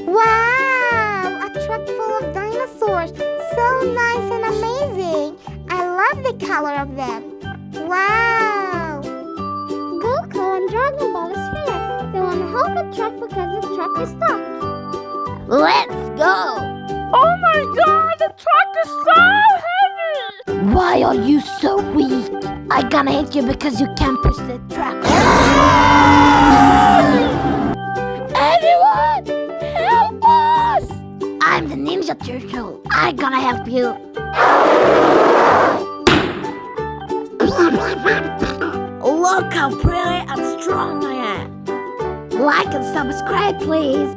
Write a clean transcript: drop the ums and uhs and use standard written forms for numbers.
Wow! A truck full of dinosaurs. So nice and amazing. I love the color of them. Wow! Goku and Dragon Ball is here. They want to help the truck because the truck is stuck. Let's go! Oh my god, the truck is so heavy! Why are you so weak? I'm gonna hit you because you can't push the truck. Anyone! Help us! I'm the Ninja Turtle. I'm gonna help you. Look how pretty and strong I am. Like and subscribe, please.